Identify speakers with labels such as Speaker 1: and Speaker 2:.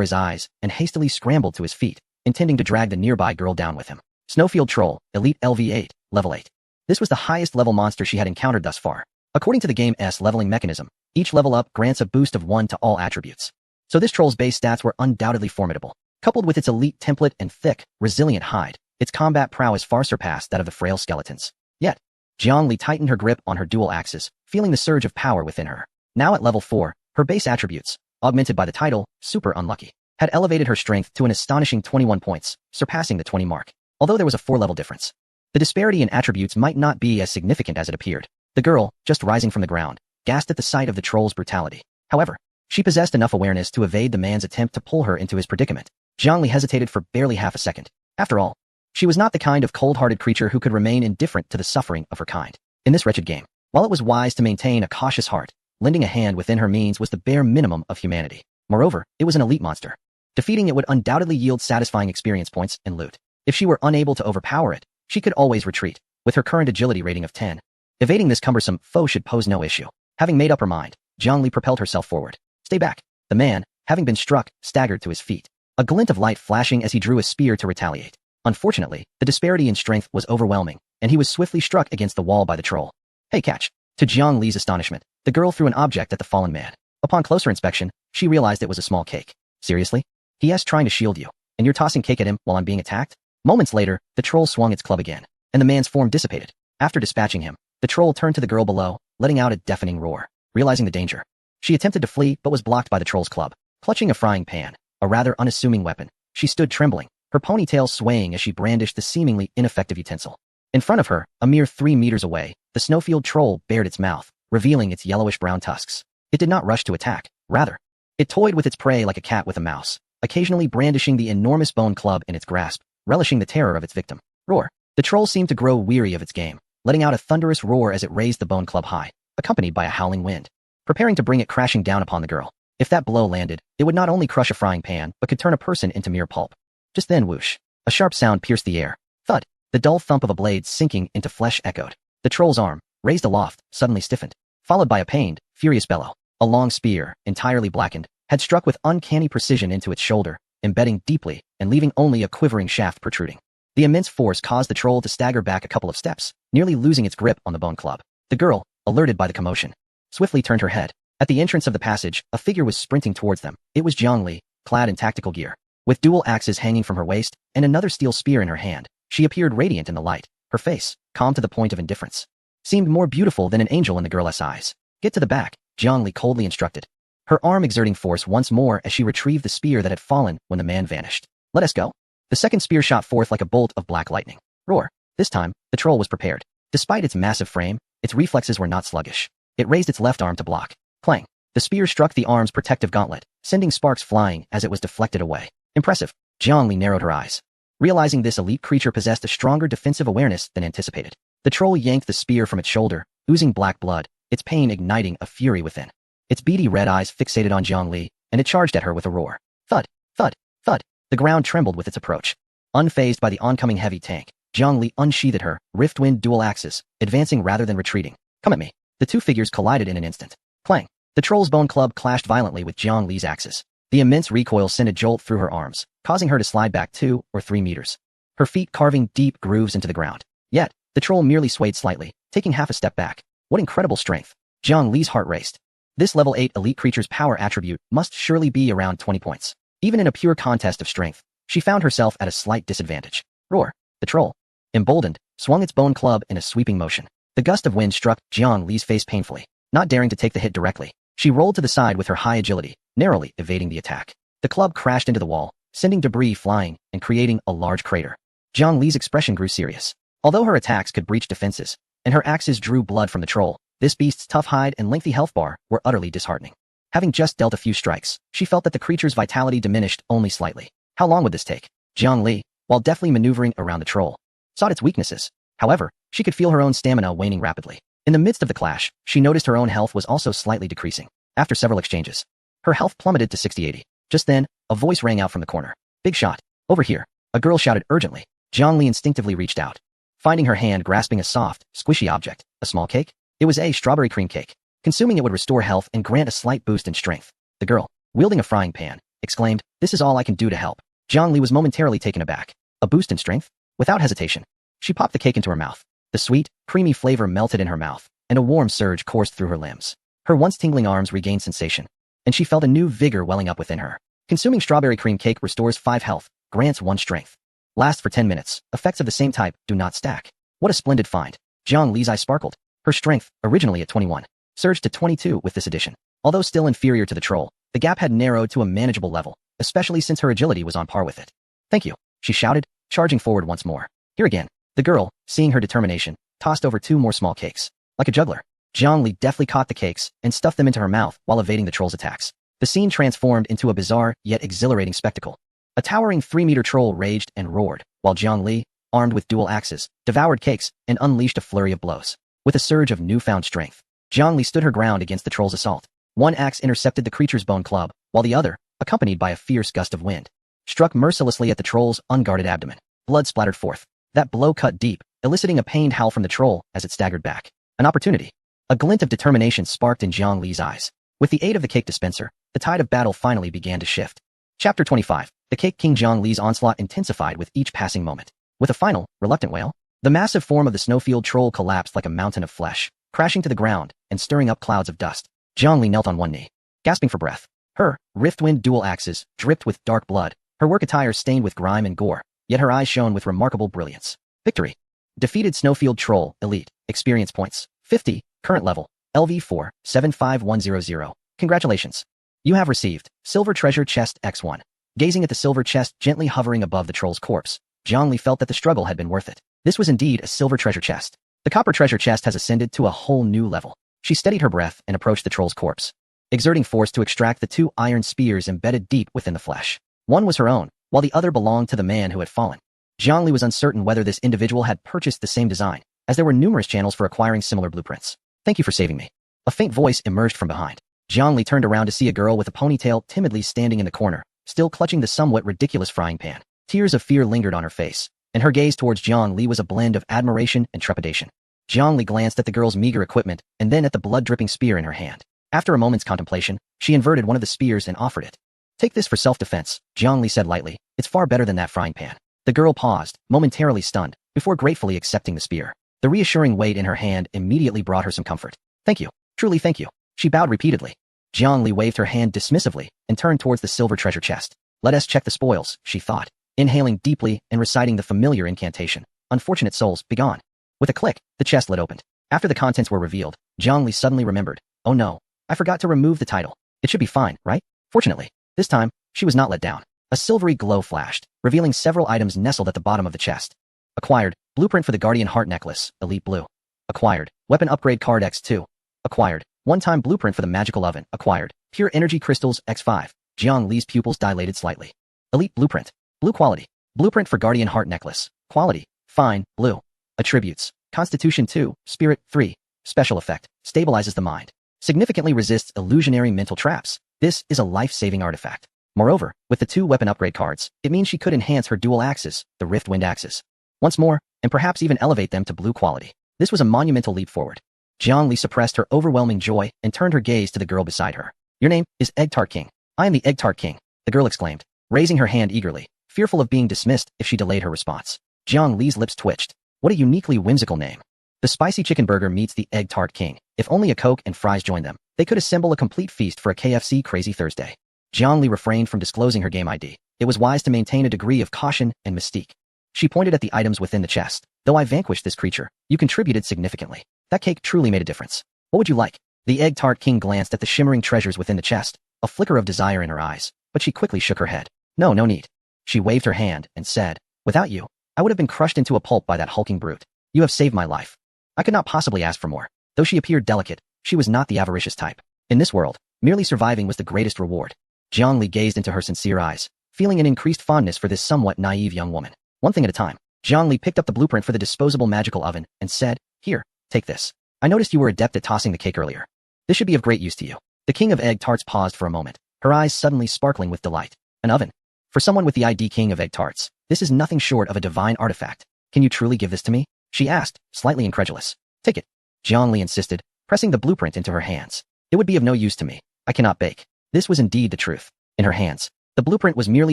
Speaker 1: his eyes and hastily scrambled to his feet, intending to drag the nearby girl down with him. Snowfield Troll, Elite LV8, Level 8. This was the highest level monster she had encountered thus far. According to the game's leveling mechanism, each level up grants a boost of 1 to all attributes. So this troll's base stats were undoubtedly formidable. Coupled with its elite template and thick, resilient hide, its combat prowess far surpassed that of the frail skeletons. Yet, Zhongli tightened her grip on her dual axes, feeling the surge of power within her. Now at level 4, her base attributes, augmented by the title, Super Unlucky, had elevated her strength to an astonishing 21 points, surpassing the 20 mark. Although there was a 4-level difference, the disparity in attributes might not be as significant as it appeared. The girl, just rising from the ground, gasped at the sight of the troll's brutality. However, she possessed enough awareness to evade the man's attempt to pull her into his predicament. Zhongli hesitated for barely half a second. After all, she was not the kind of cold-hearted creature who could remain indifferent to the suffering of her kind. In this wretched game, while it was wise to maintain a cautious heart, lending a hand within her means was the bare minimum of humanity. Moreover, it was an elite monster. Defeating it would undoubtedly yield satisfying experience points and loot. If she were unable to overpower it, she could always retreat. With her current agility rating of 10, evading this cumbersome foe should pose no issue. Having made up her mind, Zhongli propelled herself forward. Stay back. The man, having been struck, staggered to his feet, a glint of light flashing as he drew a spear to retaliate. Unfortunately, the disparity in strength was overwhelming, and he was swiftly struck against the wall by the troll. Hey, catch! To Zhongli's astonishment, the girl threw an object at the fallen man. Upon closer inspection, she realized it was a small cake. Seriously? He asked, trying to shield you, and you're tossing cake at him while I'm being attacked? Moments later, the troll swung its club again, and the man's form dissipated. After dispatching him, the troll turned to the girl below, letting out a deafening roar. Realizing the danger, she attempted to flee but was blocked by the troll's club. Clutching a frying pan, a rather unassuming weapon, she stood trembling, her ponytail swaying as she brandished the seemingly ineffective utensil. In front of her, a mere 3 meters away, the Snowfield Troll bared its mouth, revealing its yellowish-brown tusks. It did not rush to attack. Rather, it toyed with its prey like a cat with a mouse, occasionally brandishing the enormous bone club in its grasp, relishing the terror of its victim. Roar. The troll seemed to grow weary of its game, letting out a thunderous roar as it raised the bone club high, accompanied by a howling wind, preparing to bring it crashing down upon the girl. If that blow landed, it would not only crush a frying pan, but could turn a person into mere pulp. Just then, whoosh. A sharp sound pierced the air. Thud. The dull thump of a blade sinking into flesh echoed. The troll's arm, raised aloft, suddenly stiffened, followed by a pained, furious bellow. A long spear, entirely blackened, had struck with uncanny precision into its shoulder, embedding deeply and leaving only a quivering shaft protruding. The immense force caused the troll to stagger back a couple of steps, nearly losing its grip on the bone club. The girl, alerted by the commotion, swiftly turned her head. At the entrance of the passage, a figure was sprinting towards them. It was Zhongli, clad in tactical gear, with dual axes hanging from her waist and another steel spear in her hand. She appeared radiant in the light. Her face, calm to the point of indifference, seemed more beautiful than an angel in the girl's eyes. Get to the back, Zhongli coldly instructed, her arm exerting force once more as she retrieved the spear that had fallen when the man vanished. Let us go. The second spear shot forth like a bolt of black lightning. Roar. This time, the troll was prepared. Despite its massive frame, its reflexes were not sluggish. It raised its left arm to block. Clang. The spear struck the arm's protective gauntlet, sending sparks flying as it was deflected away. Impressive. Zhongli narrowed her eyes, realizing this elite creature possessed a stronger defensive awareness than anticipated. The troll yanked the spear from its shoulder, oozing black blood, its pain igniting a fury within. Its beady red eyes fixated on Zhongli, and it charged at her with a roar. Thud, thud, thud. The ground trembled with its approach. Unfazed by the oncoming heavy tank, Zhongli unsheathed her Riftwind dual axes, advancing rather than retreating. Come at me. The two figures collided in an instant. Clang. The troll's bone club clashed violently with Zhongli's axes. The immense recoil sent a jolt through her arms, causing her to slide back 2 or 3 meters, her feet carving deep grooves into the ground. Yet, the troll merely swayed slightly, taking half a step back. What incredible strength. Zhongli's heart raced. This level 8 elite creature's power attribute must surely be around 20 points. Even in a pure contest of strength, she found herself at a slight disadvantage. Roar. The troll, emboldened, swung its bone club in a sweeping motion. The gust of wind struck Zhongli's face painfully. Not daring to take the hit directly, she rolled to the side with her high agility, narrowly evading the attack. The club crashed into the wall, sending debris flying and creating a large crater. Zhongli's expression grew serious. Although her attacks could breach defenses, and her axes drew blood from the troll, this beast's tough hide and lengthy health bar were utterly disheartening. Having just dealt a few strikes, she felt that the creature's vitality diminished only slightly. How long would this take? Zhongli, while deftly maneuvering around the troll, sought its weaknesses. However, she could feel her own stamina waning rapidly. In the midst of the clash, she noticed her own health was also slightly decreasing. After several exchanges, her health plummeted to 60-80. Just then, a voice rang out from the corner. Big shot. Over here. A girl shouted urgently. Zhongli instinctively reached out, finding her hand grasping a soft, squishy object. A small cake? It was a strawberry cream cake. Consuming it would restore health and grant a slight boost in strength. The girl, wielding a frying pan, exclaimed, "This is all I can do to help." Jiang Li was momentarily taken aback. A boost in strength? Without hesitation, she popped the cake into her mouth. The sweet, creamy flavor melted in her mouth, and a warm surge coursed through her limbs. Her once tingling arms regained sensation, and she felt a new vigor welling up within her. Consuming strawberry cream cake restores 5 health, grants 1 strength. Lasts for 10 minutes. Effects of the same type do not stack. What a splendid find. Jiang Li's eyes sparkled. Her strength, originally at 21, surged to 22 with this addition. Although still inferior to the troll, the gap had narrowed to a manageable level, especially since her agility was on par with it. "Thank you," she shouted, charging forward once more. "Here again." The girl, seeing her determination, tossed over 2 more small cakes. Like a juggler, Jiang Li deftly caught the cakes and stuffed them into her mouth while evading the troll's attacks. The scene transformed into a bizarre yet exhilarating spectacle. A towering 3-meter troll raged and roared, while Jiang Li, armed with dual axes, devoured cakes and unleashed a flurry of blows. With a surge of newfound strength, Jiang Li stood her ground against the troll's assault. One axe intercepted the creature's bone club, while the other, accompanied by a fierce gust of wind, struck mercilessly at the troll's unguarded abdomen. Blood splattered forth. That blow cut deep, eliciting a pained howl from the troll as it staggered back. An opportunity. A glint of determination sparked in Jiang Li's eyes. With the aid of the cake dispenser, the tide of battle finally began to shift. Chapter 25. The Cake King. Jiang Li's onslaught intensified with each passing moment. With a final, reluctant wail, the massive form of the snowfield troll collapsed like a mountain of flesh, crashing to the ground and stirring up clouds of dust. Jiang Li knelt on one knee, gasping for breath. Her Riftwind dual axes dripped with dark blood, her work attire stained with grime and gore, yet her eyes shone with remarkable brilliance. Victory. Defeated Snowfield Troll, Elite, Experience Points, 50, Current Level, LV4, 75100. Congratulations. You have received Silver Treasure Chest X1. Gazing at the silver chest gently hovering above the troll's corpse, Jiang Li felt that the struggle had been worth it. This was indeed a silver treasure chest. The copper treasure chest has ascended to a whole new level. She steadied her breath and approached the troll's corpse, exerting force to extract the 2 iron spears embedded deep within the flesh. One was her own, while the other belonged to the man who had fallen. Jiang Li was uncertain whether this individual had purchased the same design, as there were numerous channels for acquiring similar blueprints. "Thank you for saving me." A faint voice emerged from behind. Jiang Li turned around to see a girl with a ponytail timidly standing in the corner, still clutching the somewhat ridiculous frying pan. Tears of fear lingered on her face, and her gaze towards Jiang Li was a blend of admiration and trepidation. Jiang Li glanced at the girl's meager equipment and then at the blood-dripping spear in her hand. After a moment's contemplation, she inverted one of the spears and offered it. "Take this for self-defense," Jiang Li said lightly. "It's far better than that frying pan." The girl paused, momentarily stunned, before gratefully accepting the spear. The reassuring weight in her hand immediately brought her some comfort. "Thank you. Truly thank you." She bowed repeatedly. Jiang Li waved her hand dismissively and turned towards the silver treasure chest. "Let us check the spoils," she thought, inhaling deeply and reciting the familiar incantation. "Unfortunate souls, begone." With a click, the chest lid opened. After the contents were revealed, Jiang Li suddenly remembered. "Oh no, I forgot to remove the title. It should be fine, right?" Fortunately, this time, she was not let down. A silvery glow flashed, revealing several items nestled at the bottom of the chest. Acquired, Blueprint for the Guardian Heart Necklace, Elite Blue. Acquired, Weapon Upgrade Card X2. Acquired, One-Time Blueprint for the Magical Oven. Acquired, Pure Energy Crystals X5. Jiang Li's pupils dilated slightly. Elite Blueprint. Blue quality. Blueprint for Guardian Heart Necklace. Quality. Fine, blue. Attributes. Constitution 2, Spirit 3. Special effect. Stabilizes the mind. Significantly resists illusionary mental traps. This is a life-saving artifact. Moreover, with the 2 weapon upgrade cards, it means she could enhance her dual axes, the Riftwind axes, once more, and perhaps even elevate them to blue quality. This was a monumental leap forward. Jiang Li suppressed her overwhelming joy and turned her gaze to the girl beside her. "Your name is Egg Tart King." "I am the Egg Tart King," the girl exclaimed, raising her hand eagerly, fearful of being dismissed if she delayed her response. Jiang Li's lips twitched. What a uniquely whimsical name. The spicy chicken burger meets the Egg Tart King. If only a Coke and fries joined them, they could assemble a complete feast for a KFC Crazy Thursday. Jiang Li refrained from disclosing her game ID. It was wise to maintain a degree of caution and mystique. She pointed at the items within the chest. "Though I vanquished this creature, you contributed significantly. That cake truly made a difference. What would you like?" The Egg Tart King glanced at the shimmering treasures within the chest, a flicker of desire in her eyes, but she quickly shook her head. No need." She waved her hand and said, "Without you, I would have been crushed into a pulp by that hulking brute. You have saved my life. I could not possibly ask for more." Though she appeared delicate, she was not the avaricious type. In this world, merely surviving was the greatest reward. Jiang Li gazed into her sincere eyes, feeling an increased fondness for this somewhat naive young woman. One thing at a time, Jiang Li picked up the blueprint for the disposable magical oven and said, "Here, take this. I noticed you were adept at tossing the cake earlier. This should be of great use to you." The King of Egg Tarts paused for a moment, her eyes suddenly sparkling with delight. "An oven? For someone with the ID King of Egg Tarts, this is nothing short of a divine artifact. Can you truly give this to me?" she asked, slightly incredulous. "Take it," Jiang Li insisted, pressing the blueprint into her hands. "It would be of no use to me. I cannot bake." This was indeed the truth. In her hands, The blueprint was merely